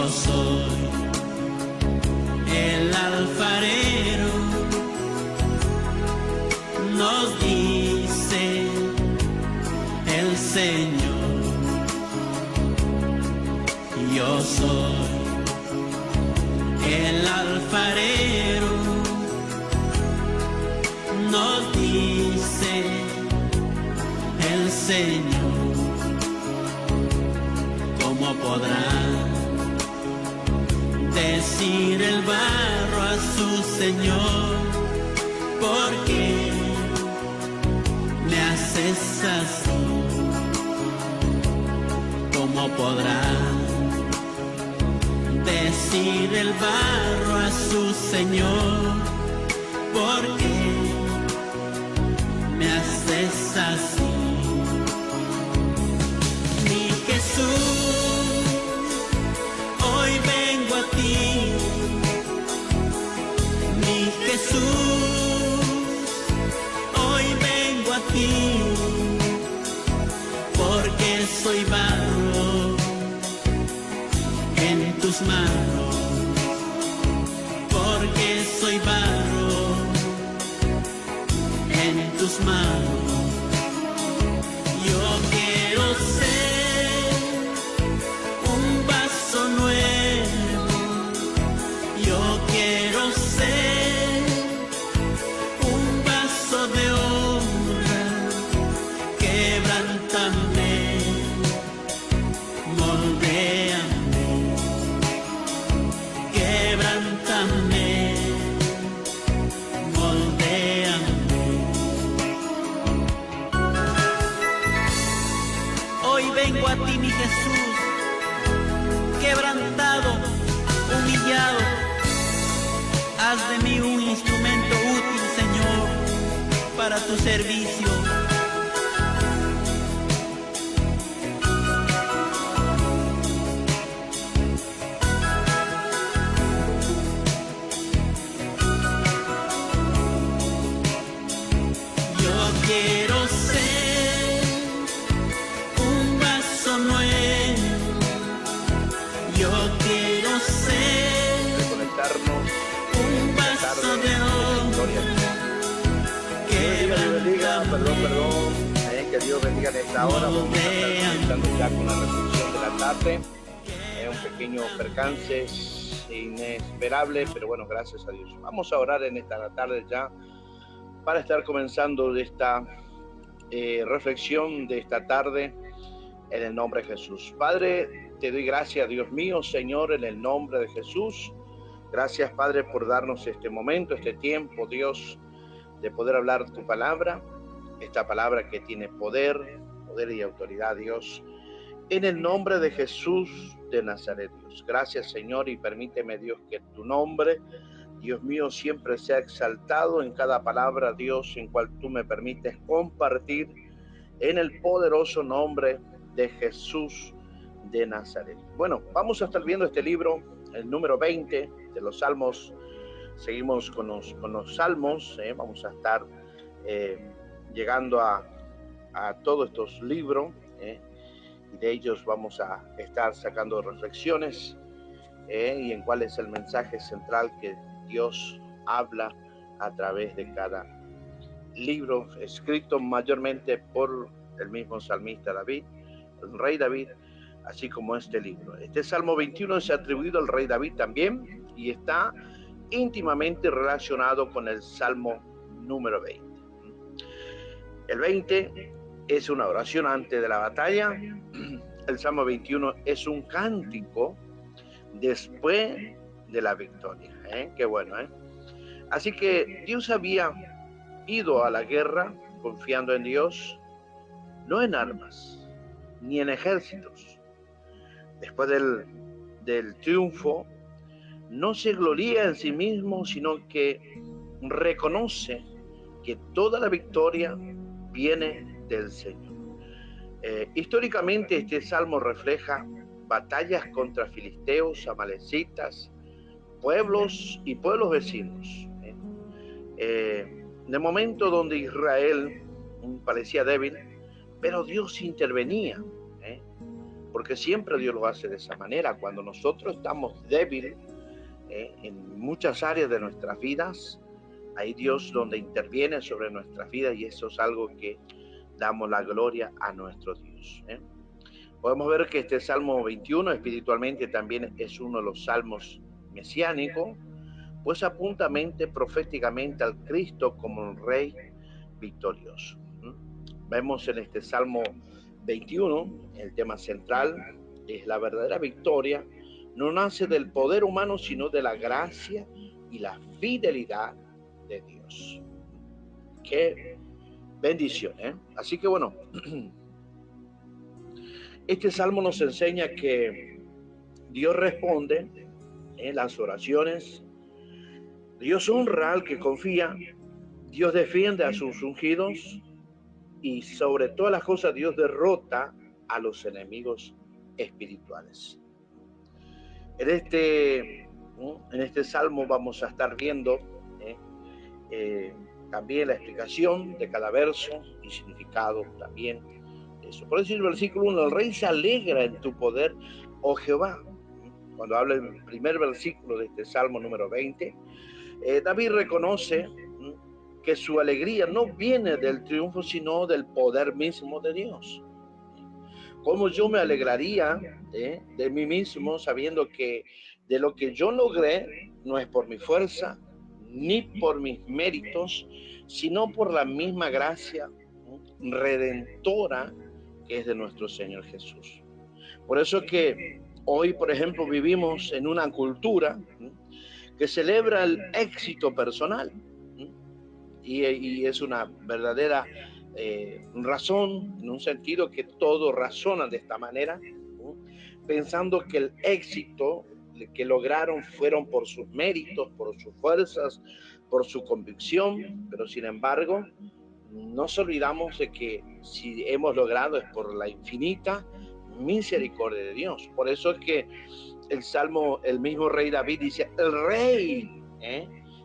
Yo soy el alfarero, nos dice el Señor. Yo soy el alfarero, nos dice el Señor. ¿Cómo podrá decir el barro a su Señor? ¿Por qué me haces así? ¿Cómo podrá decir el barro a su Señor? ¿Por qué me haces así? Mi Jesús, hoy vengo a ti. Mi Jesús, hoy vengo a ti, porque soy barro en tus manos, porque soy barro en tus manos. Yo quiero ser un vaso nuevo, yo quiero ser un vaso de honra. Quebrántame, moldéame, quebrántame, moldéame. Hoy vengo a ti, mi Jesús, quebrantado, humillado. Haz de mí un instrumento útil, Señor, para tu servicio. Yo quiero ser un vaso nuevo, yo quiero ser Conectarnos un vaso de honra. Que Dios bendiga, perdón, que Dios bendiga en esta hora. Vamos a estar comenzando ya con la reflexión de la tarde. Un pequeño percance inesperable, pero bueno, gracias a Dios. Vamos a orar en esta tarde ya para estar comenzando esta reflexión de esta tarde en el nombre de Jesús. Padre, te doy gracias, Dios mío, Señor, en el nombre de Jesús. Gracias, Padre, por darnos este momento, este tiempo, Dios, de poder hablar tu palabra, esta palabra que tiene poder y autoridad, Dios, en el nombre de Jesús de Nazaret, Dios. Gracias, Señor, y permíteme, Dios, que tu nombre, Dios mío, siempre sea exaltado en cada palabra, Dios, en cual tú me permites compartir en el poderoso nombre de Jesús de Nazaret. Bueno, vamos a estar viendo este libro, el número 20 de los Salmos. Seguimos con los Salmos, vamos a estar llegando a todos estos libros, y de ellos vamos a estar sacando reflexiones, y en cuál es el mensaje central que Dios habla a través de cada libro, escrito mayormente por el mismo salmista David, el rey David, así como este libro. Este Salmo 21 es atribuido al rey David también y está íntimamente relacionado con el Salmo número 20. El 20 es una oración antes de la batalla. El Salmo 21 es un cántico después de la victoria. Qué bueno, Así que Dios había ido a la guerra confiando en Dios, no en armas, ni en ejércitos. Después del triunfo, no se gloría en sí mismo, sino que reconoce que toda la victoria viene del Señor. Históricamente este salmo refleja batallas contra filisteos, amalecitas, pueblos y pueblos vecinos. En el momento donde Israel parecía débil, pero Dios intervenía. porque siempre Dios lo hace de esa manera. Cuando nosotros estamos débiles en muchas áreas de nuestras vidas, hay Dios donde interviene sobre nuestras vidas, y eso es algo que damos la gloria a nuestro Dios. Podemos ver que este Salmo 21 espiritualmente también es uno de los salmos mesiánicos, pues apunta proféticamente al Cristo como un Rey victorioso. Vemos en este Salmo 21, el tema central es la verdadera victoria, no nace del poder humano, sino de la gracia y la fidelidad de Dios. Qué bendición, ¿eh? Así que bueno, este Salmo nos enseña que Dios responde en las oraciones, Dios honra al que confía, Dios defiende a sus ungidos, y sobre todas las cosas Dios derrota a los enemigos espirituales. En este salmo vamos a estar viendo también la explicación de cada verso y significado también de eso. Por eso el versículo 1, el rey se alegra en tu poder, oh Jehová. Cuando habla el primer versículo de este salmo número 20, David reconoce que su alegría no viene del triunfo, sino del poder mismo de Dios. ¿Cómo yo me alegraría de mí mismo, sabiendo que de lo que yo logré no es por mi fuerza, ni por mis méritos, sino por la misma gracia redentora que es de nuestro Señor Jesús? Por eso que hoy, por ejemplo, vivimos en una cultura que celebra el éxito personal, y es una verdadera razón, en un sentido que todos razonan de esta manera, pensando que el éxito que lograron fueron por sus méritos, por sus fuerzas, por su convicción, pero sin embargo nos olvidamos de que si hemos logrado es por la infinita misericordia de Dios. Por eso es que el Salmo, el mismo rey David dice, el rey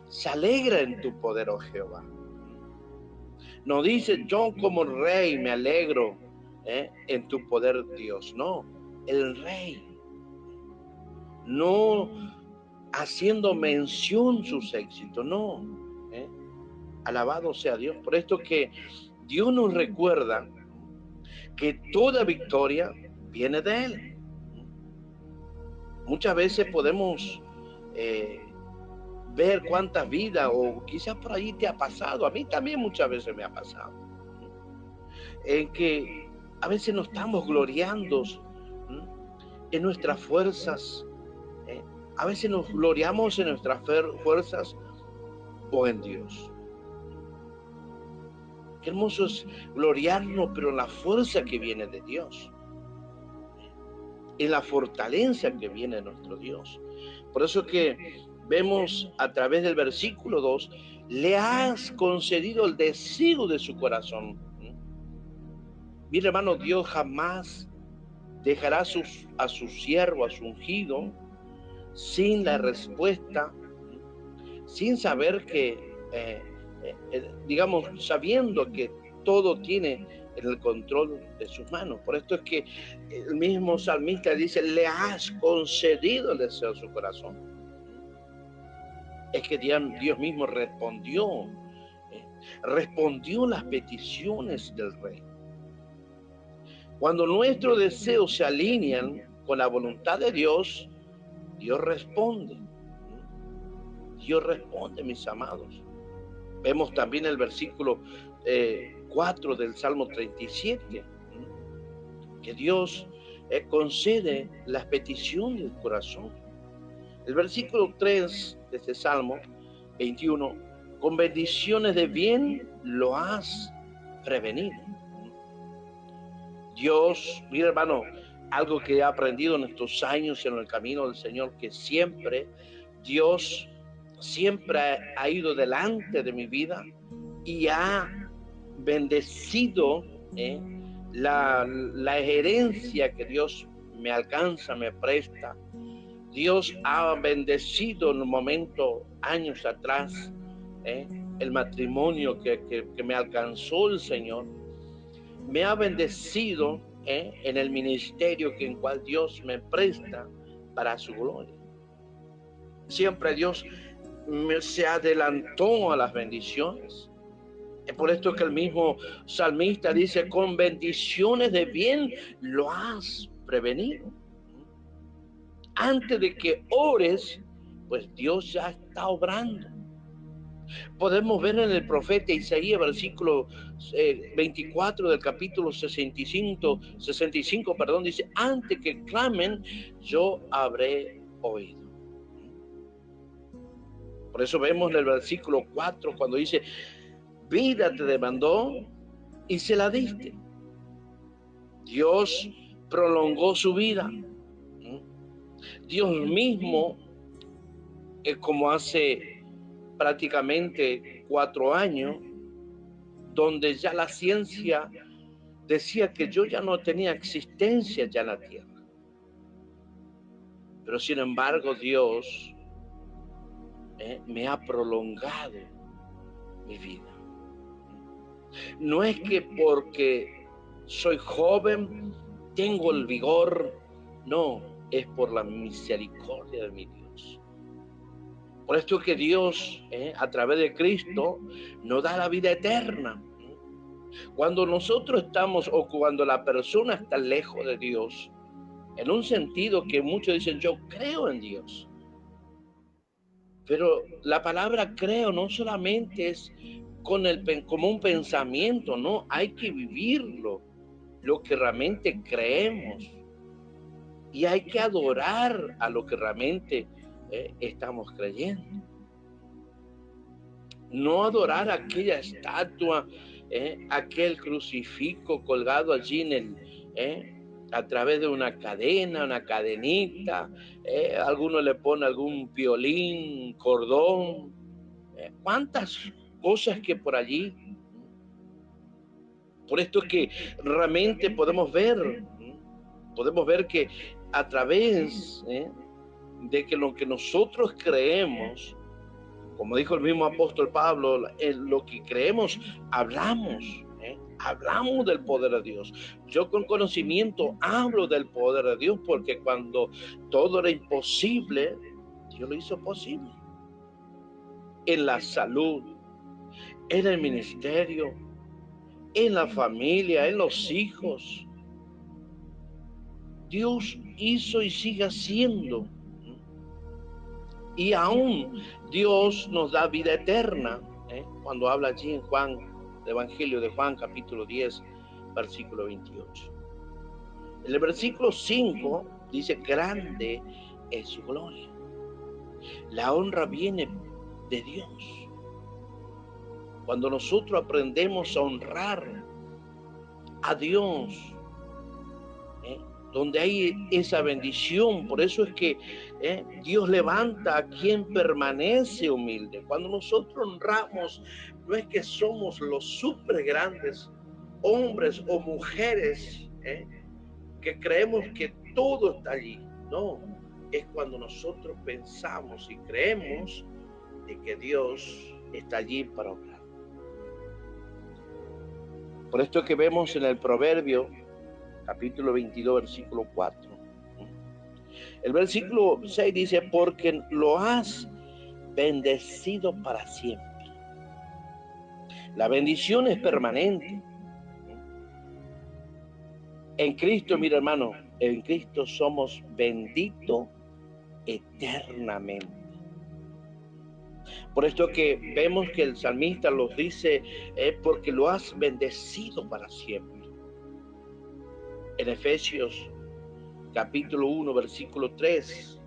se alegra en tu poder, oh Jehová. No dice, yo como rey me alegro en tu poder, Dios. No, el rey. No haciendo mención sus éxitos, no. Alabado sea Dios. Por esto que Dios nos recuerda que toda victoria viene de Él. Muchas veces podemos ver cuántas vidas, o quizás por ahí te ha pasado, a mí también muchas veces me ha pasado, en que a veces nos estamos gloriando en nuestras fuerzas, a veces nos gloriamos en nuestras fuerzas o en Dios. Qué hermoso es gloriarnos, pero en la fuerza que viene de Dios, en la fortaleza que viene de nuestro Dios. Por eso que vemos a través del versículo 2, le has concedido el deseo de su corazón. Mira, hermano, Dios jamás dejará a su siervo, a su ungido, sin la respuesta, sin saber que, digamos, sabiendo que todo tiene el control de sus manos. Por esto es que el mismo salmista dice, le has concedido el deseo de su corazón. Es que Dios mismo respondió las peticiones del rey. Cuando nuestros deseos se alinean con la voluntad de Dios, Dios responde. Dios responde, mis amados. Vemos también el versículo 4 del Salmo 37, que Dios concede las peticiones del corazón. El versículo 3 de este Salmo 21, con bendiciones de bien lo has prevenido. Dios, mira hermano, algo que he aprendido en estos años en el camino del Señor, que siempre Dios ha ido delante de mi vida y ha bendecido la herencia que Dios me alcanza, me presta. Dios ha bendecido en un momento, años atrás, el matrimonio que me alcanzó el Señor. Me ha bendecido en el ministerio que en cual Dios me presta para su gloria. Siempre Dios se adelantó a las bendiciones. Es por esto que el mismo salmista dice, con bendiciones de bien lo has prevenido. Antes de que ores, pues Dios ya está obrando. Podemos ver en el profeta Isaías, versículo 24 del capítulo 65, dice, antes que clamen, yo habré oído. Por eso vemos en el versículo 4, cuando dice, vida te demandó y se la diste. Dios prolongó su vida. Dios mismo, como hace prácticamente 4 años, donde ya la ciencia decía que yo ya no tenía existencia ya en la tierra. Pero sin embargo Dios me ha prolongado mi vida. No es que porque soy joven tengo el vigor, no, es por la misericordia de mi Dios. Por esto que Dios, a través de Cristo, nos da la vida eterna. Cuando nosotros estamos, o cuando la persona está lejos de Dios, en un sentido que muchos dicen, yo creo en Dios. Pero la palabra creo no solamente es como un pensamiento, no, hay que vivirlo, lo que realmente creemos. Y hay que adorar a lo que realmente estamos creyendo. No adorar aquella estatua, aquel crucifijo colgado allí a través de una cadena, una cadenita. Alguno le pone algún violín, cordón. ¿Cuántas cosas que por allí? Por esto que realmente podemos ver que a través de que lo que nosotros creemos, como dijo el mismo apóstol Pablo, lo que creemos, hablamos del poder de Dios. Yo con conocimiento hablo del poder de Dios, porque cuando todo era imposible, Dios lo hizo posible. En la salud, en el ministerio, en la familia, en los hijos. Dios hizo y sigue haciendo. Y aún Dios nos da vida eterna. Cuando habla allí en Juan, el Evangelio de Juan, capítulo 10, versículo 28. En el versículo 5 dice, grande es su gloria. La honra viene de Dios. Cuando nosotros aprendemos a honrar a Dios, donde hay esa bendición, por eso es que Dios levanta a quien permanece humilde. Cuando nosotros honramos, no es que somos los súper grandes hombres o mujeres que creemos que todo está allí. No, es cuando nosotros pensamos y creemos de que Dios está allí para obrar. Por esto que vemos en el Proverbio, capítulo 22, versículo 4. El versículo 6 dice, porque lo has bendecido para siempre. La bendición es permanente. En Cristo, mira hermano, en Cristo somos benditos eternamente. Por esto que vemos que el salmista los dice, porque lo has bendecido para siempre. En Efesios capítulo 1, versículo 3,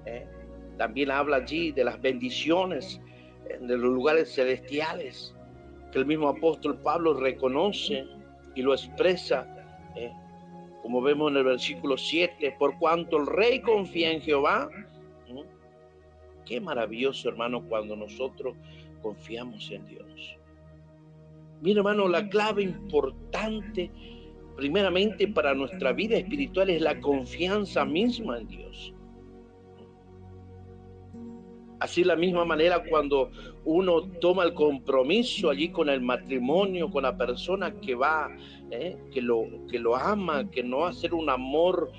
también habla allí de las bendiciones de los lugares celestiales, que el mismo apóstol Pablo reconoce y lo expresa, como vemos en el versículo 7, por cuanto el rey confía en Jehová. Qué maravilloso, hermano, cuando nosotros confiamos en Dios. Mira, hermano, la clave importante primeramente para nuestra vida espiritual es la confianza misma en Dios. Así de la misma manera cuando uno toma el compromiso allí con el matrimonio, con la persona que va, que lo ama, que no va a ser un amor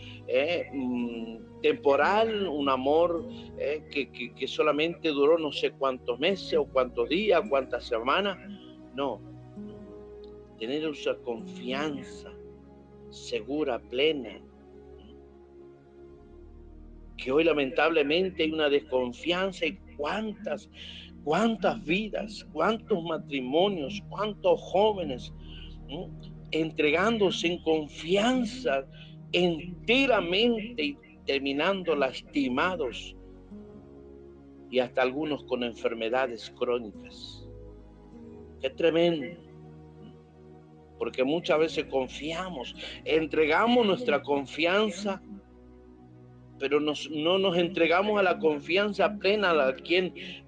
temporal, un amor que solamente duró no sé cuántos meses o cuántos días, cuántas semanas. No, tener esa confianza segura, plena, que hoy lamentablemente hay una desconfianza y cuántas vidas, cuántos matrimonios, cuántos jóvenes entregándose en confianza enteramente y terminando lastimados y hasta algunos con enfermedades crónicas. Qué tremendo. Porque muchas veces confiamos, entregamos nuestra confianza, pero no nos entregamos a la confianza plena a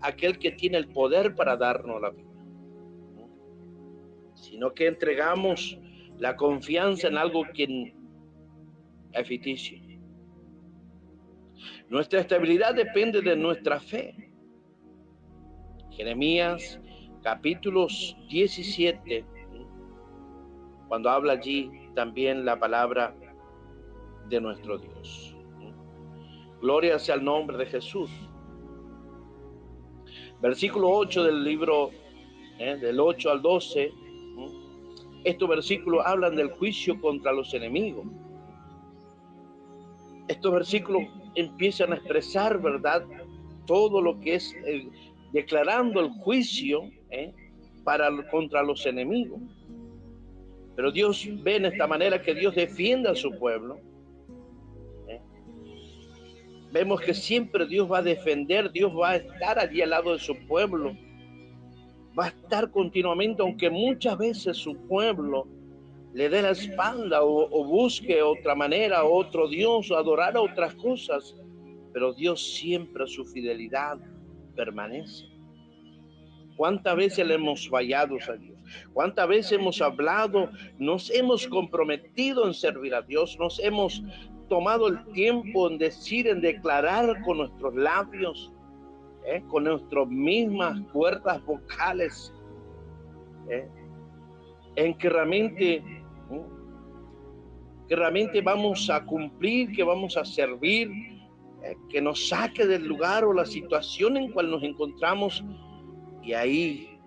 aquel que tiene el poder para darnos la vida, sino que entregamos la confianza en algo que es ficticio. Nuestra estabilidad depende de nuestra fe. Jeremías capítulo 17, cuando habla allí también la palabra de nuestro Dios. Gloria sea el nombre de Jesús. Versículo 8 del libro, del 8 al 12, estos versículos hablan del juicio contra los enemigos. Estos versículos empiezan a expresar, ¿verdad?, todo lo que es declarando el juicio contra los enemigos. Pero Dios ve en esta manera que Dios defiende a su pueblo. Vemos que siempre Dios va a defender, Dios va a estar allí al lado de su pueblo. Va a estar continuamente, aunque muchas veces su pueblo le dé la espalda o busque otra manera, otro Dios, o adorar a otras cosas. Pero Dios siempre, su fidelidad permanece. ¿Cuántas veces le hemos fallado a Dios? ¿Cuántas veces hemos hablado, nos hemos comprometido en servir a Dios? Nos hemos tomado el tiempo en decir, en declarar con nuestros labios, con nuestras mismas cuerdas vocales, en que realmente vamos a cumplir, que vamos a servir, que nos saque del lugar o la situación en cual nos encontramos, y ahí,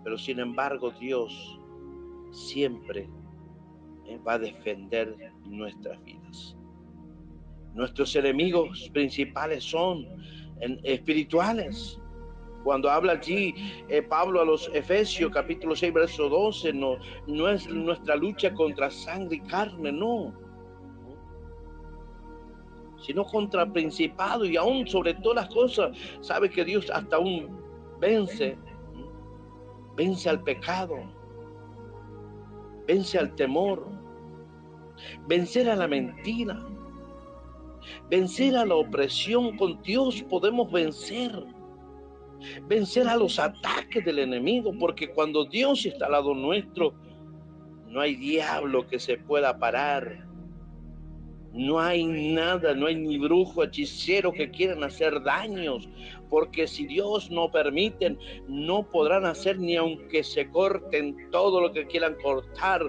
pero sin embargo Dios siempre va a defender nuestras vidas. Nuestros enemigos principales son espirituales. Cuando habla allí Pablo a los Efesios, capítulo 6, verso 12, no es nuestra lucha contra sangre y carne, no, sino contra principado, y aún sobre todas las cosas, sabe que Dios hasta aún vence al pecado, vence al temor, vencer a la mentira, vencer a la opresión. Con Dios podemos vencer a los ataques del enemigo, porque cuando Dios está al lado nuestro, no hay diablo que se pueda parar. No hay nada, no hay ni brujo, hechicero que quieran hacer daños, porque si Dios no permite, no podrán hacer ni aunque se corten todo lo que quieran cortar,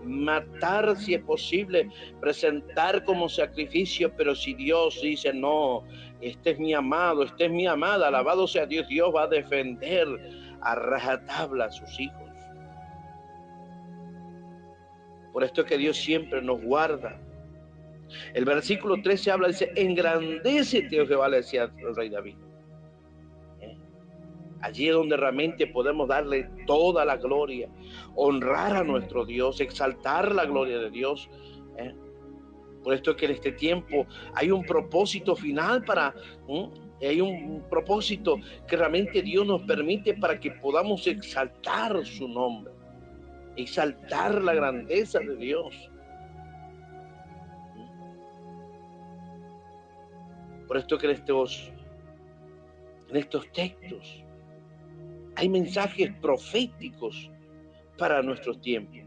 matar si es posible, presentar como sacrificio, pero si Dios dice no, este es mi amado, esta es mi amada, alabado sea Dios, Dios va a defender a rajatabla a sus hijos. Por esto es que Dios siempre nos guarda. El versículo 13 habla, dice, engrandécete, oh Jehová, le decía el rey David. Allí es donde realmente podemos darle toda la gloria, honrar a nuestro Dios, exaltar la gloria de Dios. Por esto es que en este tiempo hay un propósito final hay un propósito que realmente Dios nos permite para que podamos exaltar su nombre, exaltar la grandeza de Dios. Por esto que en estos textos hay mensajes proféticos para nuestros tiempos.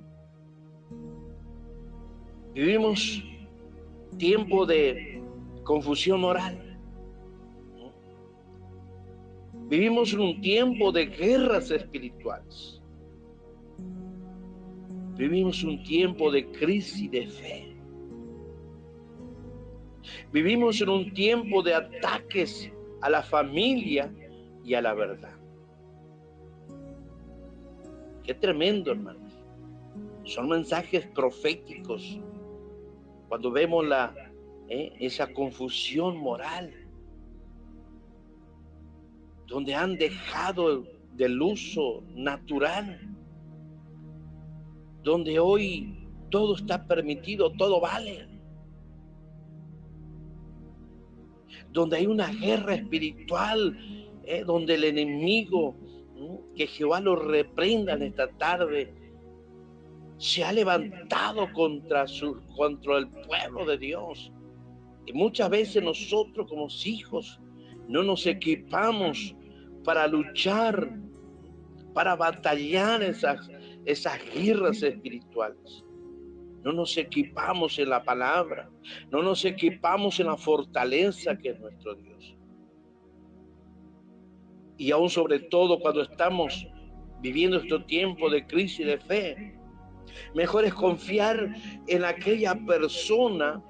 Vivimos tiempo de confusión moral. Vivimos en un tiempo de guerras espirituales. Vivimos un tiempo de crisis de fe. Vivimos en un tiempo de ataques a la familia y a la verdad. Qué tremendo, hermanos. Son mensajes proféticos. Cuando vemos esa confusión moral, donde han dejado del uso natural, donde hoy todo está permitido, todo vale, donde hay una guerra espiritual, donde el enemigo, que Jehová lo reprenda en esta tarde, se ha levantado contra el pueblo de Dios. Y muchas veces nosotros como hijos no nos equipamos para luchar, para batallar esas guerras espirituales. No nos equipamos en la palabra, no nos equipamos en la fortaleza que es nuestro Dios. Y aún sobre todo cuando estamos viviendo este tiempo de crisis de fe, mejor es confiar en aquella persona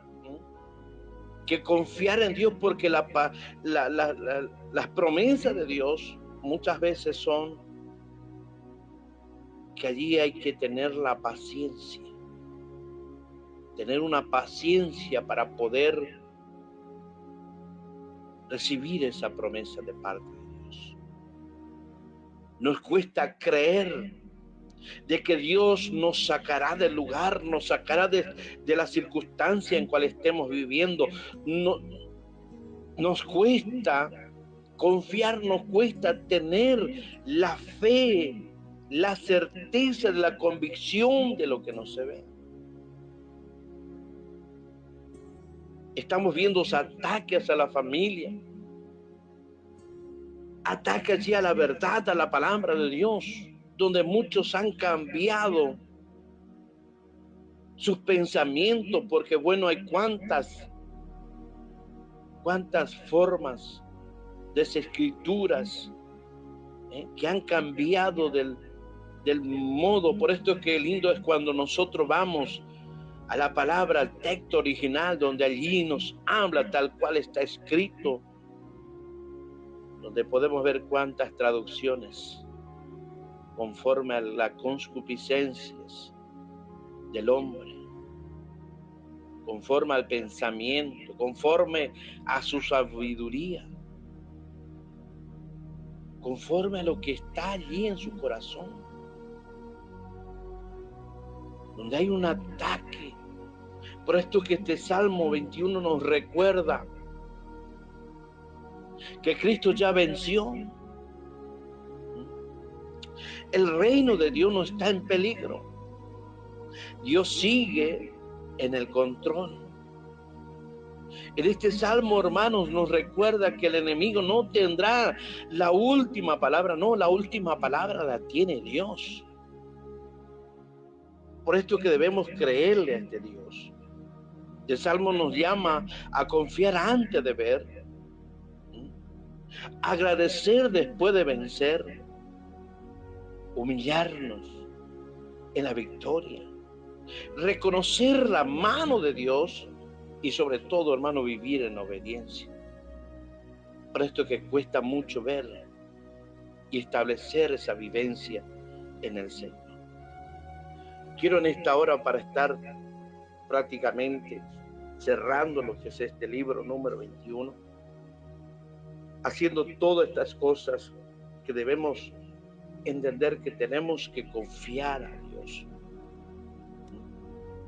que confiar en Dios, porque las promesas de Dios muchas veces son que allí hay que tener la paciencia, tener una paciencia para poder recibir esa promesa de parte de Dios. Nos cuesta creer de que Dios nos sacará del lugar, nos sacará de la circunstancia en cual estemos viviendo. No, nos cuesta confiar, nos cuesta tener la fe, la certeza de la convicción de lo que no se ve. Estamos viendo ataques a la familia, ataques ya a la verdad, a la palabra de Dios, donde muchos han cambiado sus pensamientos, porque bueno, hay cuántas formas de escrituras que han cambiado del modo. Por esto es que lindo es cuando nosotros vamos a la palabra, al texto original, donde allí nos habla tal cual está escrito, donde podemos ver cuántas traducciones conforme a las concupiscencias del hombre, conforme al pensamiento, conforme a su sabiduría, conforme a lo que está allí en su corazón, donde hay un ataque. Por esto que este Salmo 21 nos recuerda que Cristo ya venció. El reino de Dios no está en peligro. Dios sigue en el control. En este salmo, hermanos, nos recuerda que el enemigo no tendrá la última palabra. No, la última palabra la tiene Dios. Por esto que debemos creerle a este Dios. El salmo nos llama a confiar antes de ver, agradecer después de vencer, humillarnos en la victoria, reconocer la mano de Dios y sobre todo, hermano, vivir en obediencia. Por esto que cuesta mucho ver y establecer esa vivencia en el Señor. Quiero en esta hora, para estar prácticamente cerrando lo que es este libro número 21, haciendo todas estas cosas que debemos entender que tenemos que confiar a Dios.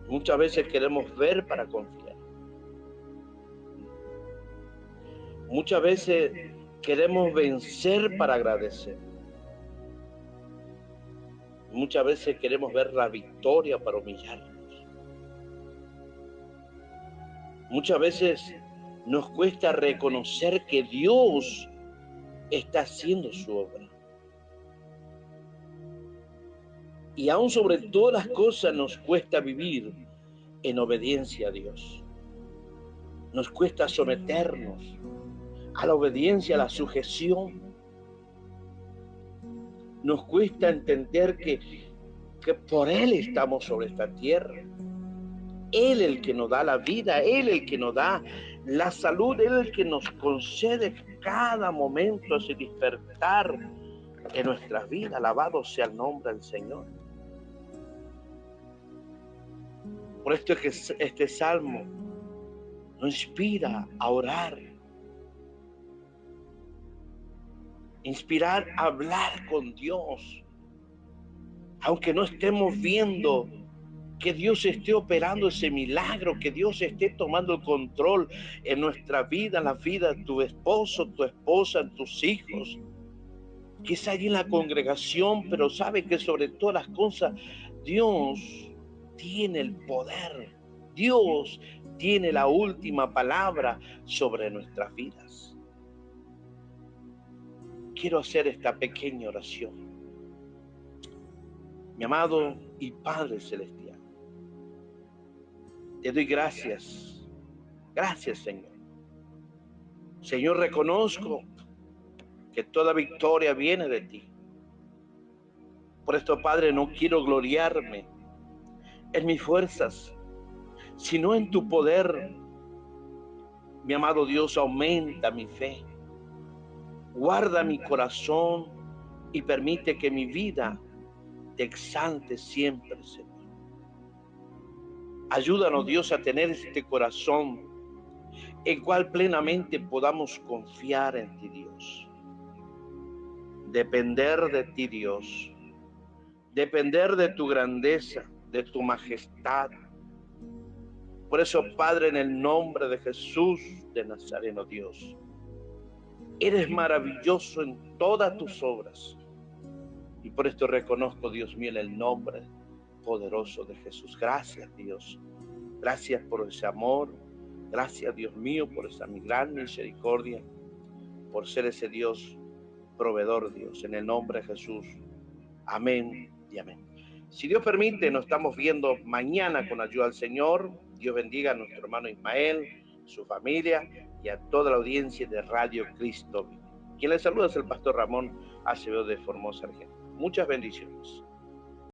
Muchas veces queremos ver para confiar. Muchas veces queremos vencer para agradecer. Muchas veces queremos ver la victoria para humillarnos. Muchas veces nos cuesta reconocer que Dios está haciendo su obra. Y aún sobre todas las cosas nos cuesta vivir en obediencia a Dios. Nos cuesta someternos a la obediencia, a la sujeción. Nos cuesta entender que por Él estamos sobre esta tierra. Él el que nos da la vida, Él el que nos da la salud, Él el que nos concede cada momento ese despertar en nuestras vidas. Alabado sea el nombre del Señor. Por esto es que este salmo nos inspira a orar, inspirar a hablar con Dios, aunque no estemos viendo que Dios esté operando ese milagro, que Dios esté tomando el control en nuestra vida, en la vida de tu esposo, tu esposa, tus hijos. Quizá allí en la congregación, pero sabe que sobre todas las cosas Dios tiene el poder. Dios tiene la última palabra sobre nuestras vidas. Quiero hacer esta pequeña oración. Mi amado y Padre Celestial, te doy gracias. Gracias, Señor. Señor, reconozco que toda victoria viene de ti. Por esto, Padre, no quiero gloriarme en mis fuerzas, sino en tu poder. Mi amado Dios, aumenta mi fe. Guarda mi corazón y permite que mi vida te exalte siempre, Señor. Ayúdanos, Dios, a tener este corazón el cual plenamente podamos confiar en ti, Dios. Depender de ti, Dios. Depender de tu grandeza, de tu majestad. Por eso, Padre, en el nombre de Jesús de Nazareno, Dios, eres maravilloso en todas tus obras. Y por esto reconozco, Dios mío, en el nombre poderoso de Jesús. Gracias, Dios. Gracias por ese amor. Gracias, Dios mío, por esa gran misericordia, por ser ese Dios proveedor, Dios. En el nombre de Jesús. Amén y amén. Si Dios permite, nos estamos viendo mañana con ayuda del Señor. Dios bendiga a nuestro hermano Ismael, su familia y a toda la audiencia de Radio Cristo. Quien les saluda es el pastor Ramón Acevedo de Formosa, Argentina. Muchas bendiciones.